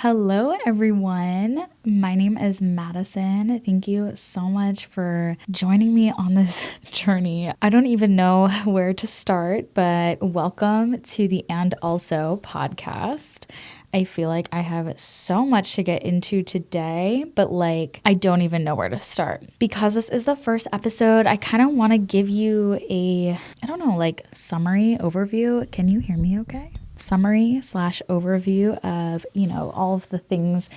Hello, everyone. My name is Madison. Thank you so much for joining me on this journey. I don't even know where to start, but welcome to the And Also podcast. I feel like I have so much to get into today, but I don't even know where to start. Because this is the first episode, I kind of want to give you summary overview. Can you hear me okay? Summary/overview of, all of the things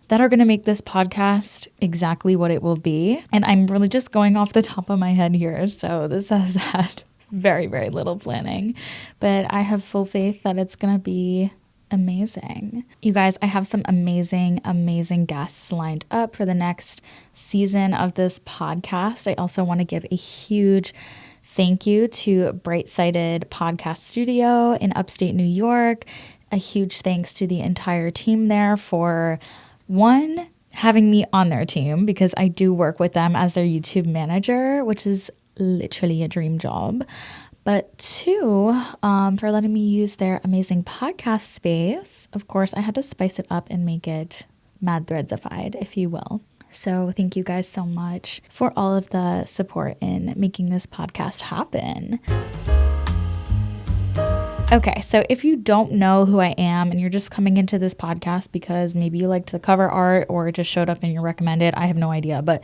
that are going to make this podcast exactly what it will be. And I'm really just going off the top of my head here. So this has had very, very little planning, but I have full faith that it's going to be amazing. You guys, I have some amazing, amazing guests lined up for the next season of this podcast. I also want to give a huge thank you to Bright Sided Podcast Studio in upstate New York. A huge thanks to the entire team there for, one, having me on their team because I do work with them as their YouTube manager, which is literally a dream job. But two, for letting me use their amazing podcast space. Of course, I had to spice it up and make it mad threadsified, if you will. So thank you guys so much for all of the support in making this podcast happen. Okay, so if you don't know who I am and you're just coming into this podcast because maybe you liked the cover art or it just showed up and you're recommended, I have no idea. But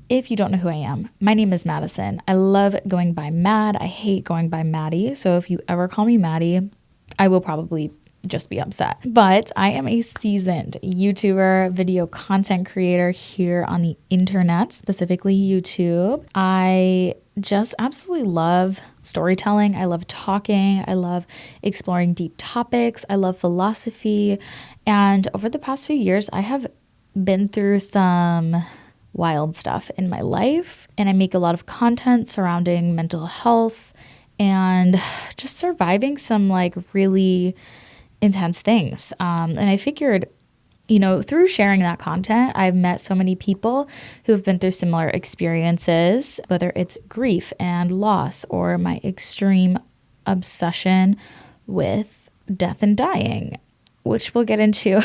if you don't know who I am, my name is Madison. I love going by Mad. I hate going by Maddie. So if you ever call me Maddie, I will probably just be upset. But I am a seasoned YouTuber, video content creator here on the internet, specifically YouTube. I just absolutely love storytelling. I love talking. I love exploring deep topics. I love philosophy. And over the past few years, I have been through some wild stuff in my life. And I make a lot of content surrounding mental health and just surviving some really intense things. And I figured, through sharing that content, I've met so many people who have been through similar experiences, whether it's grief and loss or my extreme obsession with death and dying, which we'll get into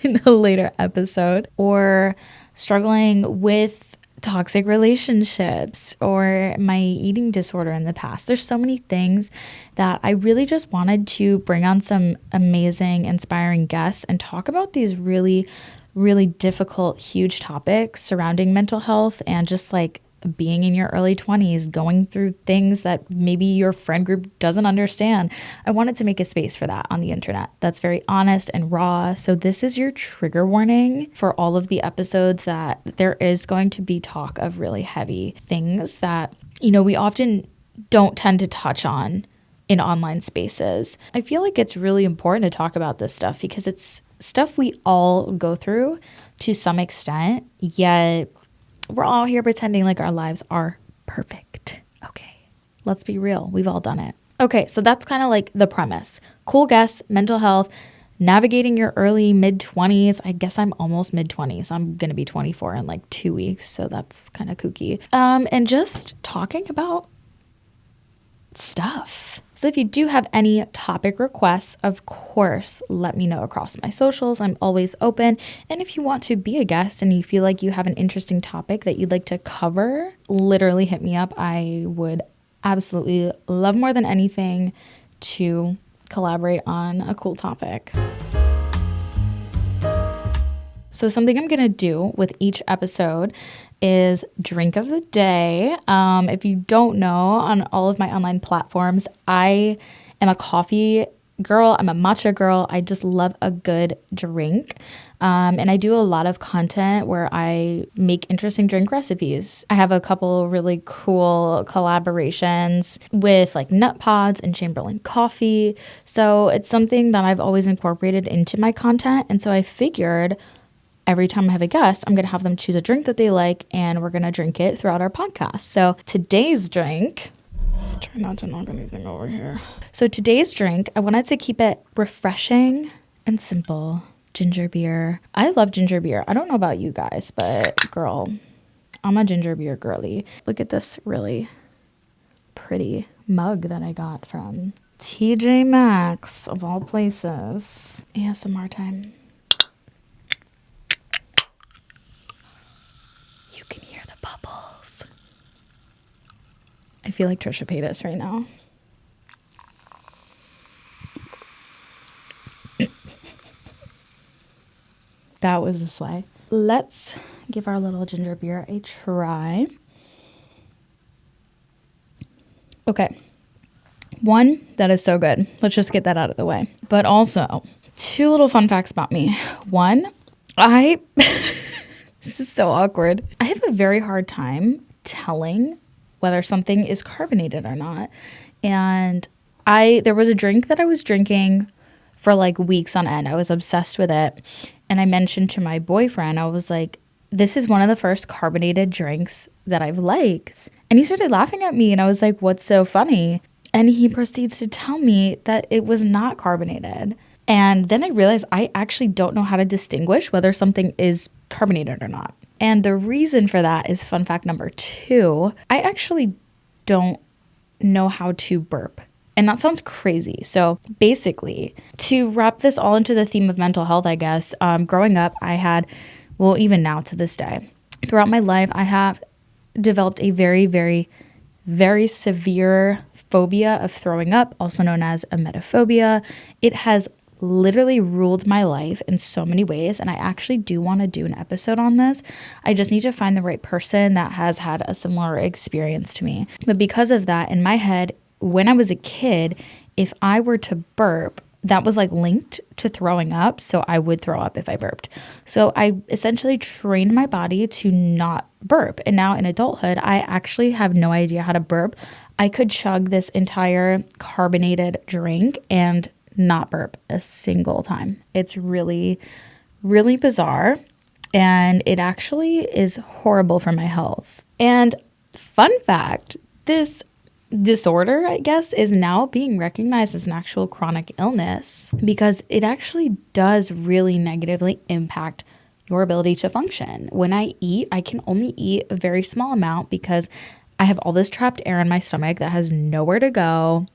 in a later episode, or struggling with toxic relationships or my eating disorder in the past. There's so many things that I really just wanted to bring on some amazing, inspiring guests and talk about these really, really difficult, huge topics surrounding mental health and just being in your early 20s, going through things that maybe your friend group doesn't understand. I wanted to make a space for that on the internet that's very honest and raw. So this is your trigger warning for all of the episodes that there is going to be talk of really heavy things that, we often don't tend to touch on in online spaces. I feel like it's really important to talk about this stuff because it's stuff we all go through to some extent, yet we're all here pretending like our lives are perfect. Okay, let's be real. We've all done it. Okay, so that's kind of the premise. Cool guests, mental health, navigating your early mid-20s. I guess I'm almost mid-20s. I'm going to be 24 in 2 weeks, so that's kind of kooky. And just talking about stuff. So if you do have any topic requests, of course, let me know across my socials. I'm always open. And if you want to be a guest and you feel like you have an interesting topic that you'd like to cover, literally hit me up. I would absolutely love more than anything to collaborate on a cool topic. So something I'm going to do with each episode is drink of the day. If you don't know, on all of my online platforms, I am a coffee girl. I'm a matcha girl. I just love a good drink. And I do a lot of content where I make interesting drink recipes. I have a couple really cool collaborations with Nut Pods and Chamberlain Coffee. So it's something that I've always incorporated into my content. And so I figured every time I have a guest, I'm going to have them choose a drink that they like, and we're going to drink it throughout our podcast. So today's drink, try not to knock anything over here. So today's drink, I wanted to keep it refreshing and simple. Ginger beer. I love ginger beer. I don't know about you guys, but girl, I'm a ginger beer girly. Look at this really pretty mug that I got from TJ Maxx, of all places. ASMR time. feel like Trisha Paytas right now. That was a slay. Let's give our little ginger beer a try. Okay. One, that is so good. Let's just get that out of the way. But also, 2 little fun facts about me. One, this is so awkward. I have a very hard time telling whether something is carbonated or not. And there was a drink that I was drinking for like weeks on end. I was obsessed with it. And I mentioned to my boyfriend, I was like, this is one of the first carbonated drinks that I've liked. And he started laughing at me and I was like, what's so funny? And he proceeds to tell me that it was not carbonated. And then I realized I actually don't know how to distinguish whether something is carbonated or not. And the reason for that is fun fact number 2. I actually don't know how to burp. And that sounds crazy. So basically, to wrap this all into the theme of mental health, I guess, growing up, I had, well, even now to this day, throughout my life, I have developed a very, very, very severe phobia of throwing up, also known as emetophobia. It has literally ruled my life in so many ways, and I actually do want to do an episode on this. I just need to find the right person that has had a similar experience to me. But because of that, in my head, when I was a kid, if I were to burp, that was like linked to throwing up. So I would throw up if I burped. So I essentially trained my body to not burp. And now in adulthood, I actually have no idea how to burp. I could chug this entire carbonated drink and not burp a single time. It's really, really bizarre. And it actually is horrible for my health. And fun fact, this disorder, I guess, is now being recognized as an actual chronic illness because it actually does really negatively impact your ability to function. When I eat, I can only eat a very small amount because I have all this trapped air in my stomach that has nowhere to go,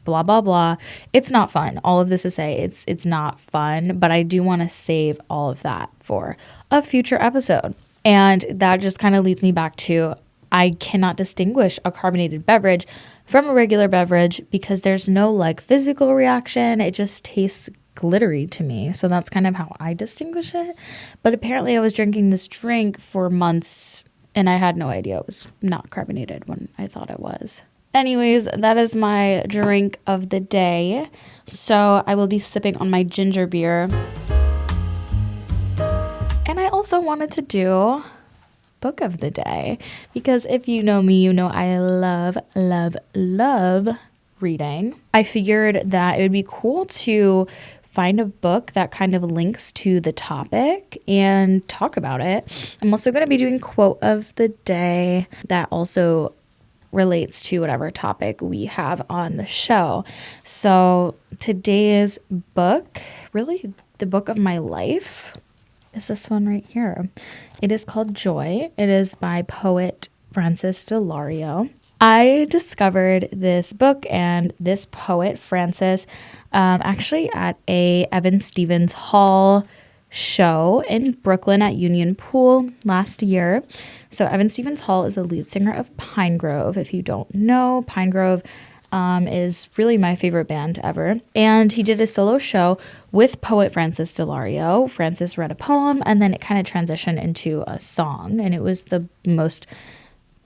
blah, blah, blah. It's not fun. All of this to say it's not fun, but I do want to save all of that for a future episode. And that just kind of leads me back to I cannot distinguish a carbonated beverage from a regular beverage because there's no like physical reaction. It just tastes glittery to me. So that's kind of how I distinguish it. But apparently I was drinking this drink for months and I had no idea it was not carbonated when I thought it was. Anyways, that is my drink of the day. So I will be sipping on my ginger beer. And I also wanted to do book of the day because if you know me, you know I love reading. I figured that it would be cool to find a book that kind of links to the topic and talk about it. I'm also going to be doing quote of the day that also relates to whatever topic we have on the show. So today's book, really the book of my life, is this one right here. It is called Joy. It is by poet Francis Daulerio. I discovered this book and this poet, Francis, actually at a Evan Stevens Hall show in Brooklyn at Union Pool last year. So Evan Stevens Hall is the lead singer of Pine Grove. If you don't know, Pine Grove is really my favorite band ever. And he did a solo show with poet Francis Daulerio. Francis read a poem and then it kind of transitioned into a song. And it was the most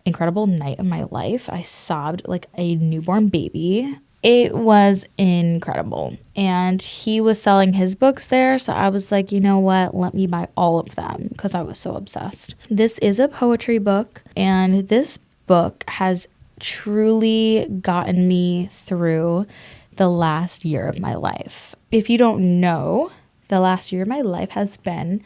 incredible night of my life. I sobbed like a newborn baby. It was incredible. And he was selling his books there. So I was like, you know what? Let me buy all of them because I was so obsessed. This is a poetry book. And this book has truly gotten me through the last year of my life. If you don't know, the last year of my life has been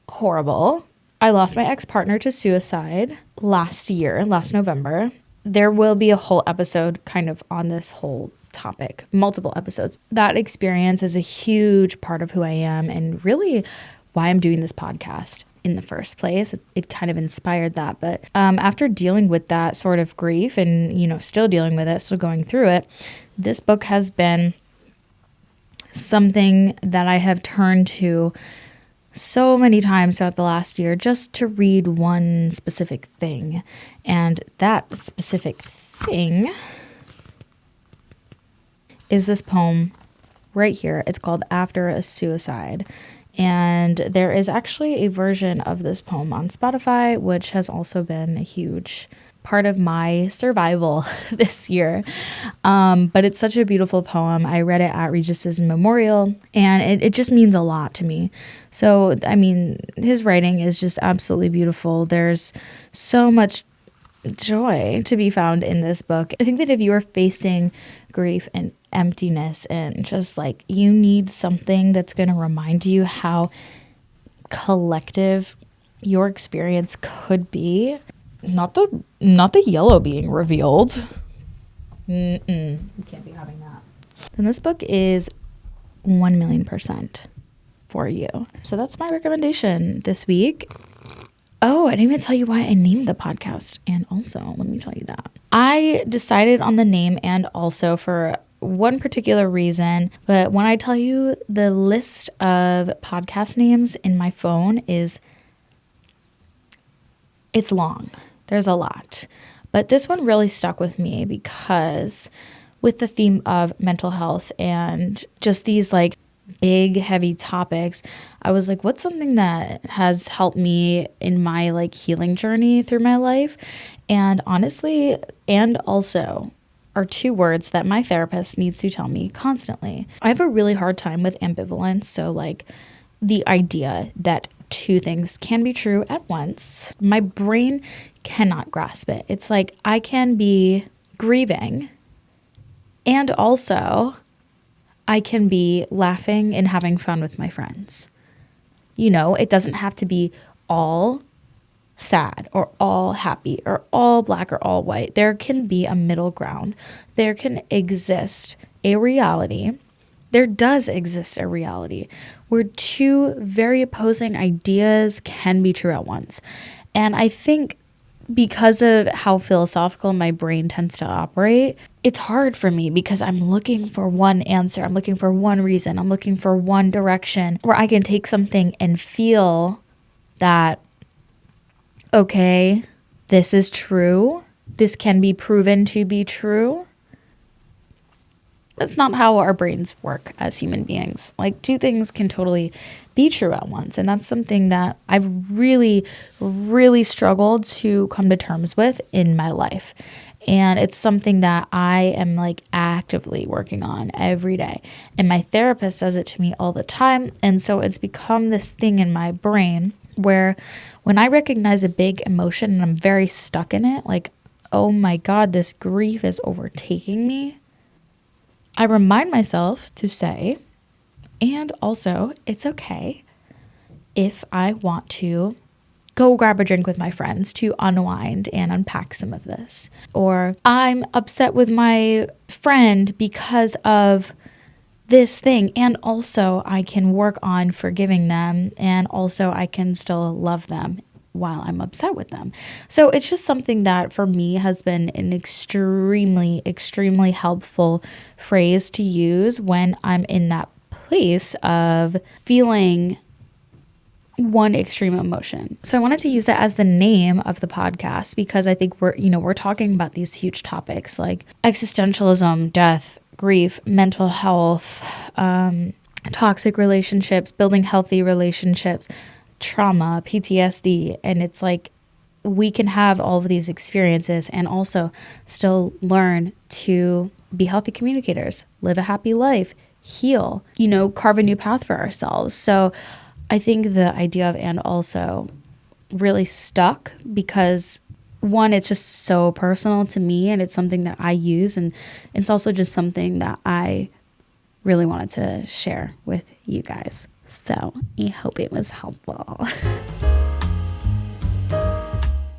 horrible. I lost my ex-partner to suicide last November. There will be a whole episode kind of on this whole topic, multiple episodes. That experience is a huge part of who I am and really why I'm doing this podcast in the first place. It kind of inspired that. But after dealing with that sort of grief and, you know, still dealing with it, still going through it, this book has been something that I have turned to so many times throughout the last year just to read one specific thing. And that specific thing is this poem right here. It's called After a Suicide. And there is actually a version of this poem on Spotify, which has also been a huge part of my survival this year. But it's such a beautiful poem. I read it at Regis's memorial, and it just means a lot to me. So, I mean, his writing is just absolutely beautiful. There's so much joy to be found in this book. I think that if you are facing grief and emptiness and just like you need something that's going to remind you how collective your experience could be, not the yellow being revealed. You can't be having that. Then this book is 1,000,000% for you. So that's my recommendation this week. Oh, I didn't even tell you why I named the podcast. And also, let me tell you that. I decided on the name and also for one particular reason, but when I tell you the list of podcast names in my phone it's long. There's a lot. But this one really stuck with me because with the theme of mental health and just these like big, heavy topics, I was like, what's something that has helped me in my like healing journey through my life? And honestly, and also are two words that my therapist needs to tell me constantly. I have a really hard time with ambivalence. So like the idea that two things can be true at once, my brain cannot grasp it. It's like I can be grieving and also I can be laughing and having fun with my friends. You know, it doesn't have to be all sad or all happy or all black or all white. There can be a middle ground. There can exist a reality. There does exist a reality where two very opposing ideas can be true at once. And I think because of how philosophical my brain tends to operate, it's hard for me because I'm looking for one answer. I'm looking for one reason. I'm looking for one direction where I can take something and feel that, okay, this is true. This can be proven to be true. That's not how our brains work as human beings. Like two things can totally be true at once. And that's something that I've really, really struggled to come to terms with in my life. And it's something that I am like actively working on every day. And my therapist says it to me all the time. And so it's become this thing in my brain where when I recognize a big emotion and I'm very stuck in it, like, oh my God, this grief is overtaking me, I remind myself to say, and also it's okay if I want to go grab a drink with my friends to unwind and unpack some of this. Or I'm upset with my friend because of this thing. And also I can work on forgiving them. And also I can still love them while I'm upset with them. So it's just something that for me has been an extremely, extremely helpful phrase to use when I'm in that place of feeling one extreme emotion. So I wanted to use that as the name of the podcast because I think we're talking about these huge topics like existentialism, death, grief, mental health, toxic relationships, building healthy relationships, trauma, PTSD, and it's like we can have all of these experiences and also still learn to be healthy communicators, live a happy life, heal, carve a new path for ourselves. So I think the idea of and also really stuck because one, it's just so personal to me and it's something that I use, and it's also just something that I really wanted to share with you guys. So I hope it was helpful.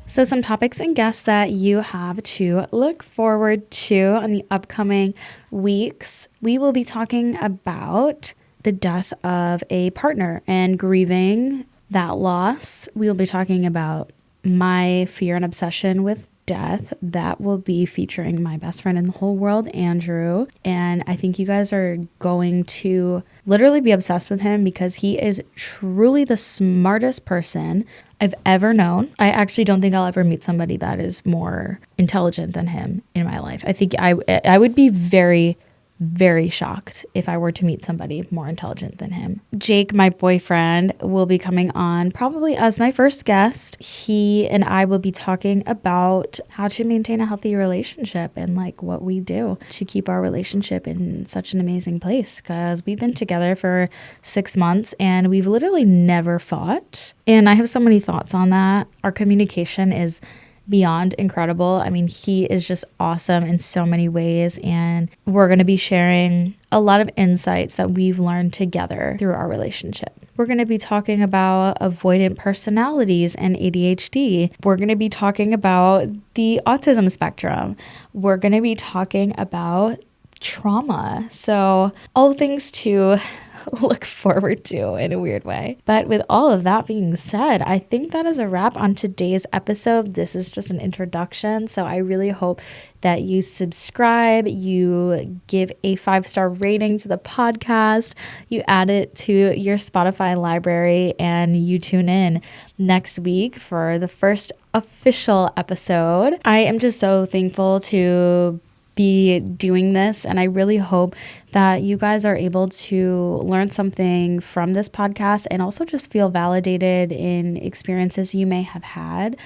So some topics and guests that you have to look forward to in the upcoming weeks. We will be talking about the death of a partner and grieving that loss. We will be talking about my fear and obsession with death. That will be featuring my best friend in the whole world, Andrew. And I think you guys are going to literally be obsessed with him because he is truly the smartest person I've ever known. I actually don't think I'll ever meet somebody that is more intelligent than him in my life. I think I would be very, very shocked if I were to meet somebody more intelligent than him. Jake, my boyfriend, will be coming on probably as my first guest. He and I will be talking about how to maintain a healthy relationship and like what we do to keep our relationship in such an amazing place, because we've been together for 6 months and we've literally never fought. And I have so many thoughts on that. Our communication is beyond incredible. I mean, he is just awesome in so many ways, and we're going to be sharing a lot of insights that we've learned together through our relationship. We're going to be talking about avoidant personalities and ADHD. We're going to be talking about the autism spectrum. We're going to be talking about trauma. So all things to look forward to in a weird way. But with all of that being said, I think that is a wrap on today's episode. This is just an introduction. So I really hope that you subscribe, you give a 5-star rating to the podcast, you add it to your Spotify library, and you tune in next week for the first official episode. I am just so thankful to be doing this, and I really hope that you guys are able to learn something from this podcast and also just feel validated in experiences you may have had.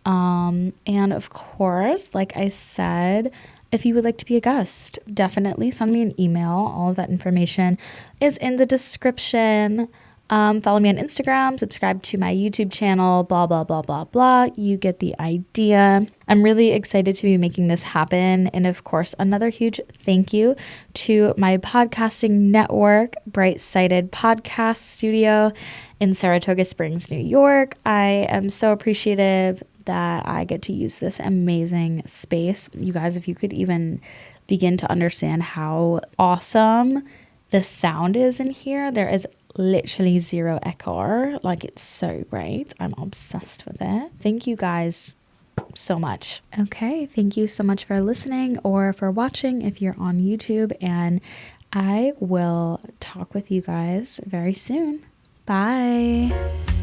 And of course, like I said, if you would like to be a guest, definitely send me an email. All of that information is in the description. Follow me on Instagram, subscribe to my YouTube channel, blah, blah, blah, blah, blah. You get the idea. I'm really excited to be making this happen. And of course, another huge thank you to my podcasting network, Bright Sided Podcast Studio in Saratoga Springs, New York. I am so appreciative that I get to use this amazing space. You guys, if you could even begin to understand how awesome the sound is in here, there is literally zero echo. Like, it's so great. I'm obsessed with it. Thank you guys so much. Okay, thank you so much for listening or for watching if you're on YouTube, and I will talk with you guys very soon. Bye.